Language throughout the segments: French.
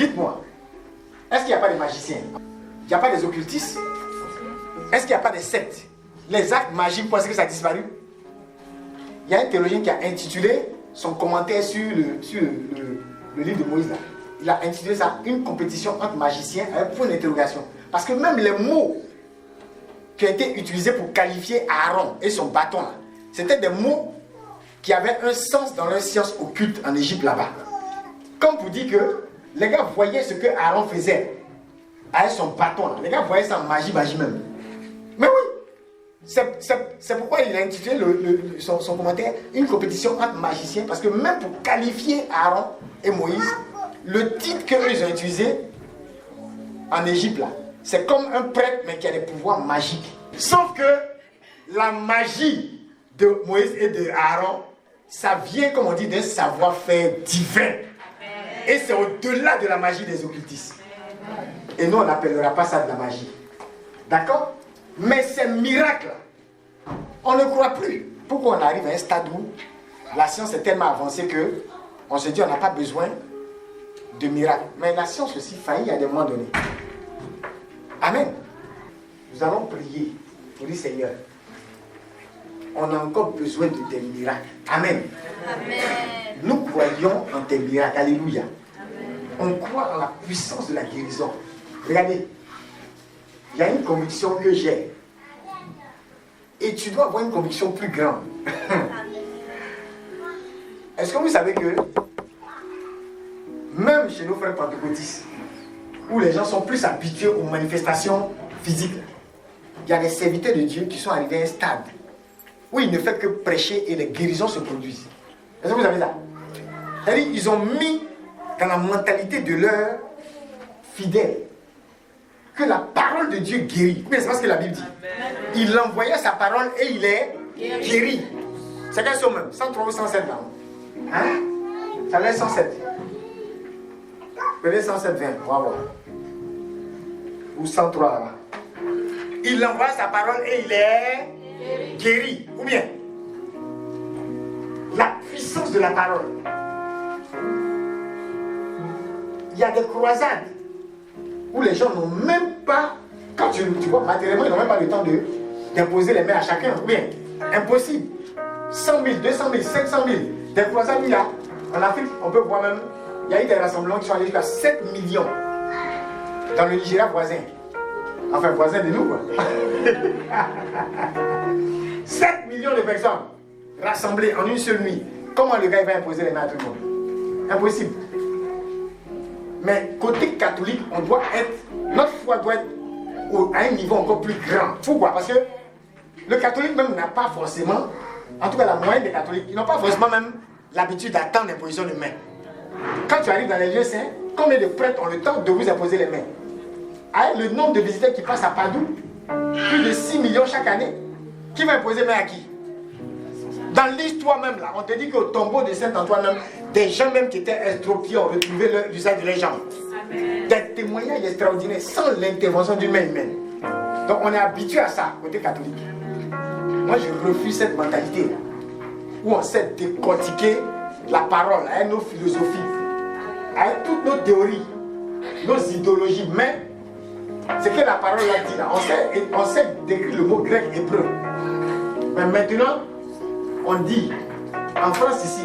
Dites-moi, est-ce qu'il n'y a pas de magiciens? Il n'y a pas des occultistes? Est-ce qu'il n'y a pas des sectes? Les actes magiques, vous pensez que ça a disparu? Il y a un théologien qui a intitulé son commentaire sur le livre de Moïse. Là. Il a intitulé ça une compétition entre magiciens avec point d'interrogation. Parce que même les mots qui ont été utilisés pour qualifier Aaron et son bâton, là, c'était des mots qui avaient un sens dans leur science occulte en Égypte là-bas. Comme pour dire que les gars voyaient ce que Aaron faisait avec son bâton. Là. Les gars voyaient ça en magie même. Mais oui, c'est pourquoi il a intitulé son commentaire une compétition entre magiciens. Parce que même pour qualifier Aaron et Moïse, le titre qu'ils ont utilisé en Égypte là, c'est comme un prêtre mais qui a des pouvoirs magiques. Sauf que la magie de Moïse et de Aaron, ça vient, comme on dit, d'un savoir-faire divin. Et c'est au-delà de la magie des occultistes. Et nous, on n'appellera pas ça de la magie. D'accord? Mais ces miracles, on ne croit plus. Pourquoi on arrive à un stade où la science est tellement avancée que on se dit on n'a pas besoin de miracles. Mais la science aussi faillit à des moments donnés. Amen. Nous allons prier pour dire Seigneur, on a encore besoin de tes miracles. Amen. Amen. Nous croyons en tes miracles. Alléluia. Amen. On croit en la puissance de la guérison. Regardez, il y a une conviction que j'ai. Et tu dois avoir une conviction plus grande. Est-ce que vous savez que même chez nos frères pentecôtistes, où les gens sont plus habitués aux manifestations physiques, il y a des serviteurs de Dieu qui sont arrivés à un stade où ils ne font que prêcher et les guérisons se produisent. Est-ce que vous savez ça? C'est-à-dire ils ont mis dans la mentalité de leurs fidèles que la parole de Dieu guérit. Mais c'est pas ce que la Bible dit. Il envoyait sa parole et il est guéri. C'est quel son même? 103 ou 107 là? Hein? Ça laisse 107. Prenez 107, 20. On va voir. Ou 103 là. Il envoie sa parole et il est guéri. Ou bien la puissance de la parole. Il y a des croisades où les gens n'ont même pas, quand tu vois, matériellement, ils n'ont même pas le temps d'imposer les mains à chacun. Ou bien, impossible. 100 000, 200 000, 500 000. Des croisades, il y a. En Afrique, on peut voir même, il y a eu des rassemblements qui sont allés jusqu'à 7 millions dans le Nigeria voisin. Enfin, voisin de nous, quoi. 7 millions de personnes rassemblées en une seule nuit. Comment le gars va imposer les mains à tout le monde? Impossible. Mais côté catholique, on doit être, notre foi doit être à un niveau encore plus grand. Pourquoi? Parce que le catholique même n'a pas forcément, en tout cas la moyenne des catholiques, ils n'ont pas forcément même l'habitude d'attendre l'imposition de mains. Quand tu arrives dans les lieux saints, combien de prêtres ont le temps de vous imposer les mains? Avec le nombre de visiteurs qui passent à Padoue, plus de 6 millions chaque année, qui va imposer main à qui? Dans l'histoire même là, on te dit qu'au tombeau de Saint-Antoine même, des gens même qui étaient estropiés ont retrouvé l'usage de leurs jambes. Des témoignages extraordinaires sans l'intervention d'une main humaine. Donc on est habitué à ça, côté catholique. Moi je refuse cette mentalité là, où on sait décortiquer la parole avec nos philosophies, avec toutes nos théories, nos idéologies, mais ce que la parole a dit là, on sait décrire le mot grec hébreu. Mais maintenant, on dit, en France ici,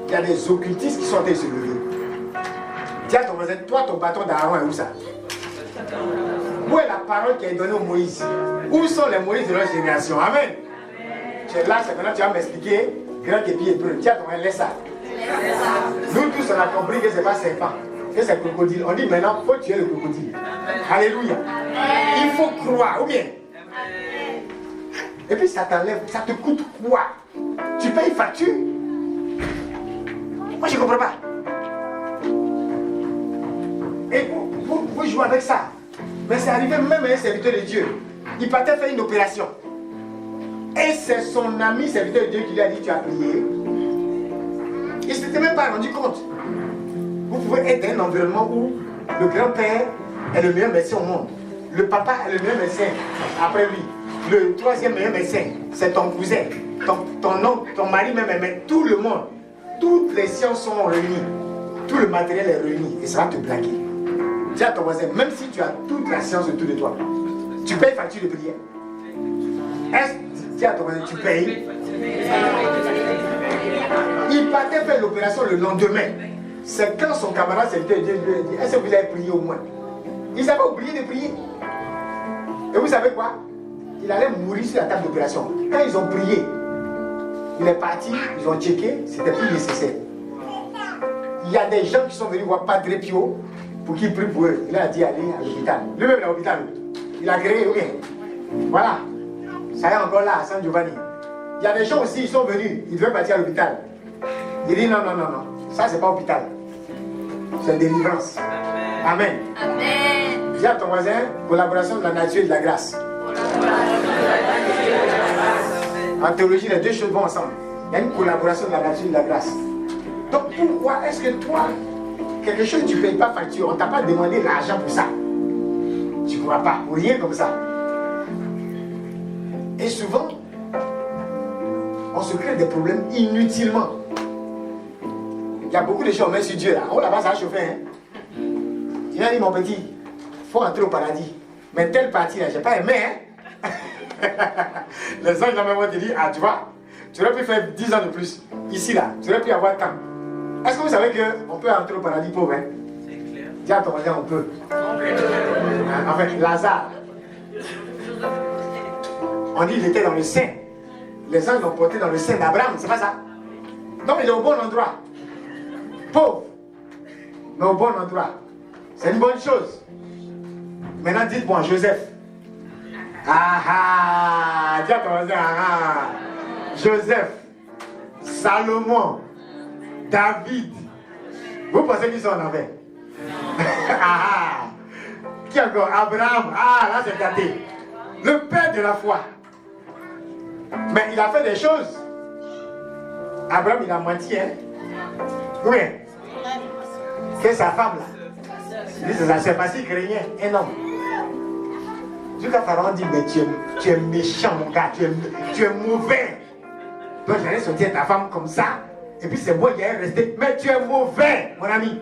il y a des occultistes qui sont en train de se lever. Dis à ton voisin, toi ton bâton d'Aaron est où ça? Où est la parole qui est donnée au Moïse? Où sont les Moïse de leur génération? Amen. Tu es là, c'est maintenant tu vas m'expliquer grec et puis hébreu. Dis à ton voisin, laisse ça. Nous tous on a compris que ce n'est pas serpent, que c'est crocodile. On dit maintenant, il faut tuer le crocodile. Alléluia. Il faut croire, ou bien. Et puis ça t'enlève, ça te coûte quoi? Tu payes une facture? Moi je ne comprends pas. Et vous jouez avec ça. Mais c'est arrivé même à un serviteur de Dieu. Il partait faire une opération. Et c'est son ami serviteur de Dieu qui lui a dit, tu as prié. Il ne s'était même pas rendu compte. Vous pouvez être dans un environnement où le grand-père est le meilleur médecin au monde. Le papa est le meilleur médecin après lui. Le troisième meilleur médecin, c'est ton cousin. Ton oncle, ton mari même, mais tout le monde. Toutes les sciences sont réunies. Tout le matériel est réuni. Et ça va te blaguer. Dis à ton voisin, même si tu as toute la science autour de toi, tu payes facture de prière. Dis à ton voisin, tu payes. Il partait faire l'opération le lendemain. C'est quand son camarade serviteur lui a dit, est-ce que vous avez prié au moins? Ils avaient oublié de prier. Et vous savez quoi? Il allait mourir sur la table d'opération. Quand ils ont prié, il est parti, ils ont checké, c'était plus nécessaire. Il y a des gens qui sont venus voir Padre Pio pour qu'il prie pour eux. Il a dit aller à l'hôpital. Lui-même est à l'hôpital. Il a créé rien. Voilà. Ça est encore là, à San Giovanni. Il y a des gens aussi, ils sont venus, ils devaient partir à l'hôpital. Il dit non. Ça, c'est pas hôpital. C'est délivrance. Amen. Amen. Dis à ton voisin, collaboration de la nature et de la grâce. En théologie, les deux choses vont ensemble. Il y a une collaboration de la nature et de la grâce. Donc pourquoi est-ce que toi, quelque chose tu ne payes pas facture, on ne t'a pas demandé l'argent pour ça? Tu ne crois pas, ou rien comme ça. Et souvent, on se crée des problèmes inutilement. Il y a beaucoup de choses, on met sur Dieu là. Oh là-bas, ça a chauffé. Hein? Il a dit, mon petit, il faut entrer au paradis. Mais telle partie là, je n'ai pas aimé. Hein? Les anges vont te dire, ah tu vois, tu aurais pu faire 10 ans de plus. Ici là, tu aurais pu avoir tant. Est-ce que vous savez qu'on peut entrer au paradis pauvre? Hein? C'est clair. Dis à ton voisin, on peut. Enfin, Lazare. On dit qu'il était dans le sein. Les anges l'ont porté dans le sein d'Abraham, c'est pas ça? Donc il est au bon endroit. Pauvre, mais au bon endroit. C'est une bonne chose. Maintenant dites-moi, Joseph. Dis à ton voisin, Joseph, Salomon, David. Vous pensez qu'ils sont en enfer? Qui encore? Abraham. Là c'est gâté. Le père de la foi. Mais il a fait des choses. Abraham, il a menti, hein? Oui. C'est sa femme là. Il dit c'est sa sœur parce qu'il craignait un homme. Jusqu'à Pharaon dit, mais tu es méchant mon gars, tu es mauvais. Donc j'allais sortir ta femme comme ça. Et puis c'est moi qui allais rester. Mais tu es mauvais, mon ami.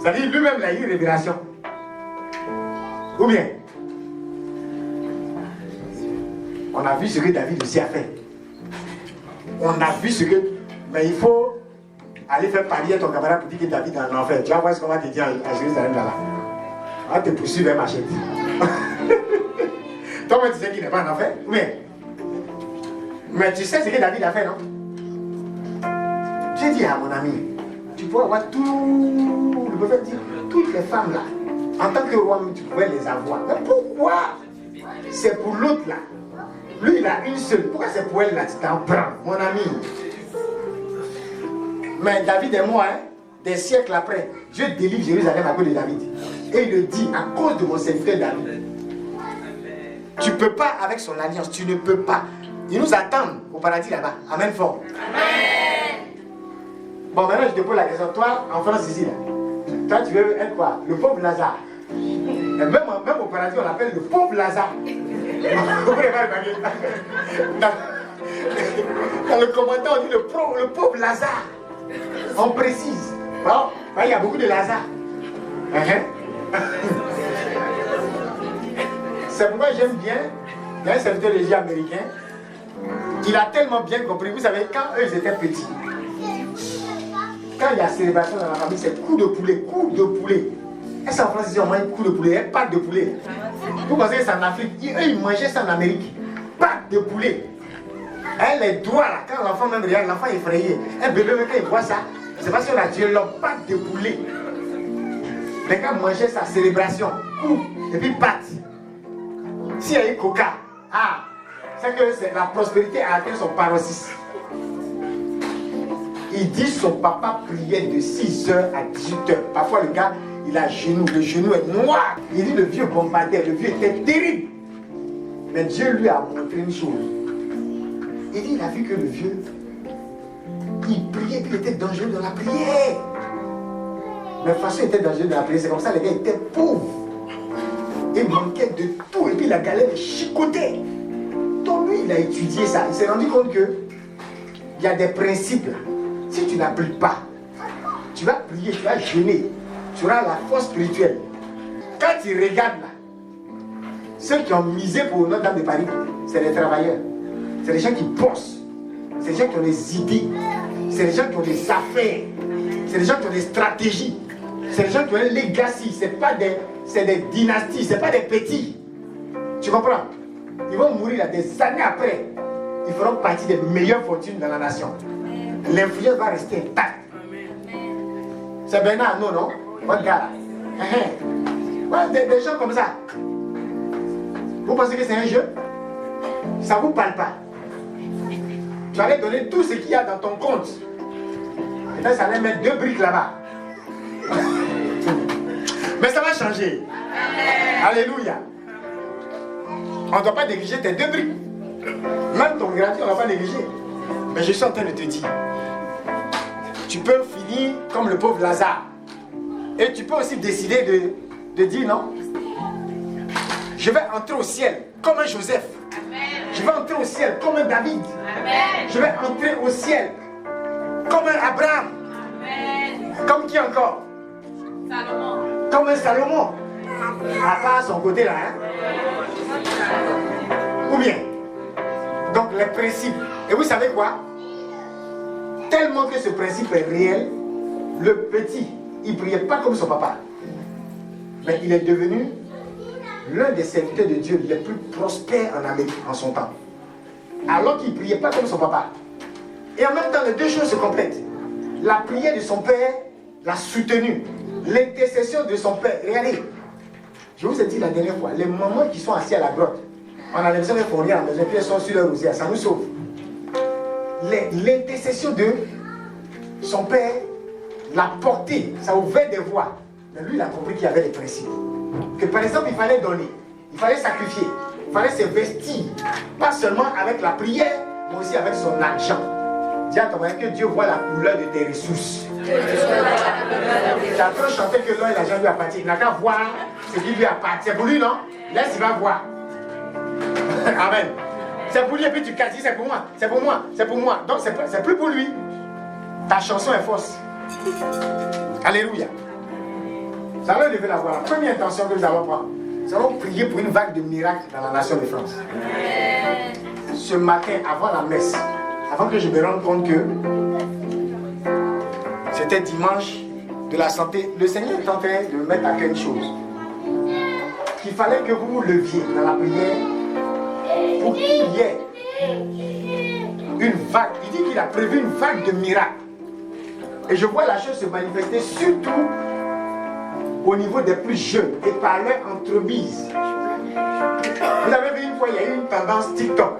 Ça dit lui-même il a eu une révélation. Ou bien on a vu ce que David aussi a fait. On a vu ce que... Mais il faut aller faire parier à ton camarade pour dire que David est en enfer. Tu vas voir ce qu'on va te dire à Jérusalem là-bas. On va te poursuivre un machette. Toi-même tu sais qu'il n'est pas en enfer. Mais tu sais ce que David a fait, non? J'ai dit à mon ami, tu peux avoir tout... Je peux dire, toutes les femmes là. En tant que roi, tu pouvais les avoir. Mais pourquoi? C'est pour l'autre là. Lui, il a une seule. Pourquoi c'est pour elle là? Tu t'en prends, mon ami. Mais David et moi, hein, des siècles après, Dieu délivre Jérusalem à cause de David. Et il le dit, à cause de mon serviteur David. Tu ne peux pas avec son alliance, tu ne peux pas. Ils nous attendent au paradis là-bas. Amen fort. Amen. Bon, maintenant je te pose la question. Toi, en France ici, là, toi tu veux être quoi? Le pauvre Lazare. Et même au paradis, on l'appelle le pauvre Lazare. Vous pouvez pas le dans le commentaire, on dit le pauvre Lazare. On précise. Bon, il y a beaucoup de Lazare. C'est pourquoi j'aime bien. Il y a un serviteur de Dieu américain. Il a tellement bien compris. Vous savez, quand eux ils étaient petits, quand il y a célébration dans la famille, c'est coup de poulet, coup de poulet. Est-ce qu'en France, ils ont mangé coup de poulet, pâte de poulet? Vous pensez que c'est en Afrique? Eux, ils mangeaient ça en Amérique. Pâte de poulet. Les doigts là, quand l'enfant même regarde, l'enfant est effrayé. Un bébé, même quand il voit ça, c'est parce qu'on a tué l'homme. Pâte de poulet. Les gars mangeaient sa célébration. Coup, et puis pâte. S'il y a eu coca, c'est que la prospérité a atteint son paroxysme. Il dit son papa priait de 6h à 18h. Parfois le gars, il a genou, le genou est noir. Il dit le vieux bombardait, le vieux était terrible. Mais Dieu lui a montré une chose. Il dit, il a vu que le vieux, il priait, puis il était dangereux dans la prière. Mais de toute façon, il était dangereux dans la prière. C'est comme ça, les gars étaient pauvres. Il manquait de tout, et puis la galère les chicotait. Donc lui, il a étudié ça. Il s'est rendu compte que il y a des principes là. Si tu n'appliques pas, tu vas prier, tu vas jeûner. Tu auras la force spirituelle. Quand tu regardes là, ceux qui ont misé pour Notre-Dame de Paris, c'est les travailleurs. C'est les gens qui bossent. C'est les gens qui ont des idées. C'est les gens qui ont des affaires. C'est les gens qui ont des stratégies. C'est les gens qui ont un legacy. C'est des dynasties. C'est pas des petits. Tu comprends? Ils vont mourir là, des années après. Ils feront partie des meilleures fortunes dans la nation. L'influence va rester intacte. C'est Bernard Arnault, non? Votre gars là. Ouais, des gens comme ça. Vous pensez que c'est un jeu? Ça ne vous parle pas. Tu allais donner tout ce qu'il y a dans ton compte. Et là, ça allait mettre 2 briques là-bas. Mais ça va changer. Alléluia. On ne doit pas négliger tes 2 briques. Même ton gratuit, on ne doit pas négliger. Mais je suis en train de te dire, tu peux finir comme le pauvre Lazare. Et tu peux aussi décider de dire non. Je vais entrer au ciel comme un Joseph. Amen. Je vais entrer au ciel comme un David. Amen. Je vais entrer au ciel comme un Abraham. Amen. Comme qui encore? Salomon. Comme un Salomon. À part son côté là. Hein? Ou bien. Donc les principes. Et vous savez quoi? Tellement que ce principe est réel, le petit, il ne priait pas comme son papa. Mais il est devenu l'un des serviteurs de Dieu les plus prospères en Amérique en son temps. Alors qu'il ne priait pas comme son papa. Et en même temps, les 2 choses se complètent. La prière de son père l'a soutenu. L'intercession de son père. Regardez, je vous ai dit la dernière fois, les mamans qui sont assis à la grotte, on a l'impression qu'elles font rien à la maison, puis elles sont sur leur rosière, ça nous sauve. L'intercession de son père l'a porté, ça a ouvert des voies. Mais lui, il a compris qu'il y avait des principes. Que par exemple, il fallait donner, il fallait sacrifier, il fallait s'investir, pas seulement avec la prière, mais aussi avec son argent. Dis à ton mari que Dieu voit la couleur de tes ressources. Tu as trop chanté que l'or et l'argent lui appartiennent. Il n'a qu'à voir ce qui lui appartient. C'est pour lui, non? Laisse, il va voir. Amen. C'est pour lui et puis tu casses, c'est pour moi, c'est pour moi, c'est pour moi. Donc c'est plus pour lui. Ta chanson est fausse. Alléluia. Nous allons lever la voix. La première intention que nous allons prendre, nous allons prier pour une vague de miracles dans la nation de France. Ce matin, avant la messe, avant que je me rende compte que c'était dimanche de la santé, le Seigneur est en train de me mettre à quelque chose. Qu'il fallait que vous vous leviez dans la prière pour qu'il y ait une vague. Il dit qu'il a prévu une vague de miracles. Et je vois la chose se manifester surtout au niveau des plus jeunes et par leur entremise. Vous avez vu une fois, il y a eu une tendance TikTok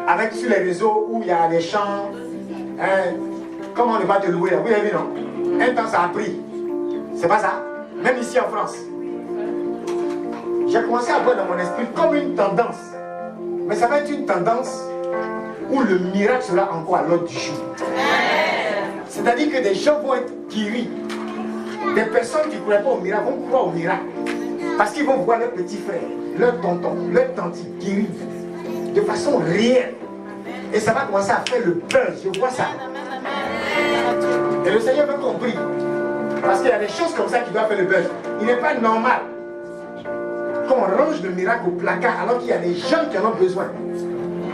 avec sur les réseaux où il y a des chants. Comment on ne va te louer là? Vous avez vu, non? Un temps ça a pris. C'est pas ça? Même ici en France. J'ai commencé à voir dans mon esprit comme une tendance. Mais ça va être une tendance où le miracle sera encore à l'ordre du jour. C'est-à-dire que des gens vont être guéris. Des personnes qui ne croient pas au miracle vont croire au miracle. Parce qu'ils vont voir leurs petits frères, leurs tontons, leurs tantes guéris de façon réelle. Et ça va commencer à faire le buzz. Je vois ça. Et le Seigneur veut qu'on prie. Parce qu'il y a des choses comme ça qui doivent faire le buzz. Il n'est pas normal qu'on range le miracle au placard alors qu'il y a des gens qui en ont besoin.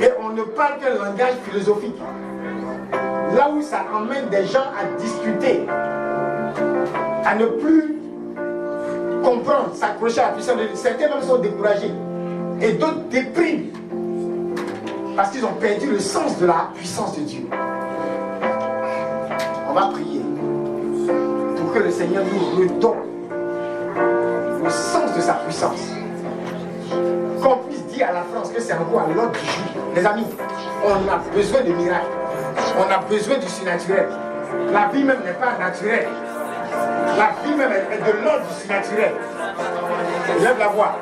Et on ne parle qu'un langage philosophique. Là où ça emmène des gens à discuter, à ne plus comprendre, s'accrocher à la puissance de Dieu. Certains même sont découragés. Et d'autres dépriment. Parce qu'ils ont perdu le sens de la puissance de Dieu. On va prier pour que le Seigneur nous redonne le sens de sa puissance. Qu'on puisse dire à la France que c'est encore à l'ordre du jour. Les amis, on a besoin de miracles. On a besoin du surnaturel. La vie même n'est pas naturelle. La vie même est de l'ordre du surnaturel. Lève la voix.